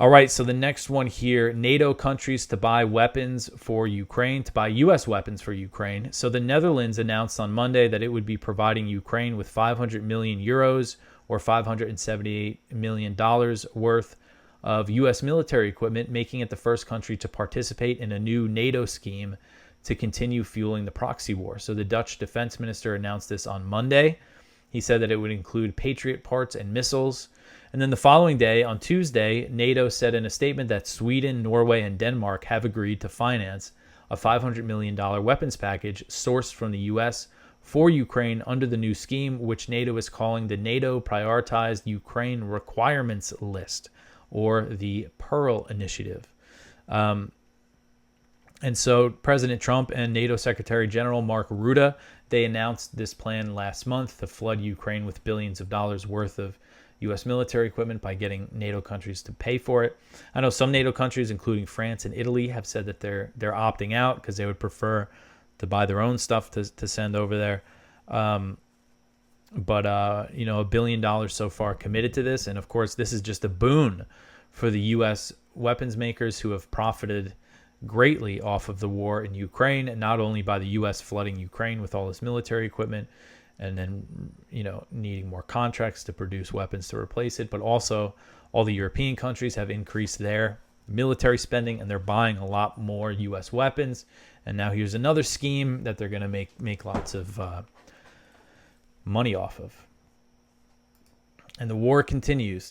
All right, so the next one here, NATO countries to buy weapons for Ukraine, to buy U.S. weapons for Ukraine. So the Netherlands announced on Monday that it would be providing Ukraine with 500 million euros or $578 million worth of U.S. military equipment, making it the first country to participate in a new NATO scheme to continue fueling the proxy war. So the Dutch defense minister announced this on Monday. He said that it would include Patriot parts and missiles. And then the following day, on Tuesday, NATO said in a statement that Sweden, Norway, and Denmark have agreed to finance a $500 million weapons package sourced from the U.S. for Ukraine under the new scheme, which NATO is calling the NATO Prioritized Ukraine Requirements List, or the Pearl Initiative. And so President Trump and NATO Secretary General Mark Rutte, they announced this plan last month to flood Ukraine with billions of dollars worth of U.S. military equipment by getting NATO countries to pay for it. I know some NATO countries, including France and Italy, have said that they're opting out because they would prefer to buy their own stuff to send over there. But $1 billion so far committed to this. And, of course, this is just a boon for the U.S. weapons makers who have profited greatly off of the war in Ukraine, and not only by the U.S. flooding Ukraine with all this military equipment and then, needing more contracts to produce weapons to replace it, but also all the European countries have increased their military spending and they're buying a lot more U.S. weapons. And now here's another scheme that they're going to make lots of money off of. And the war continues.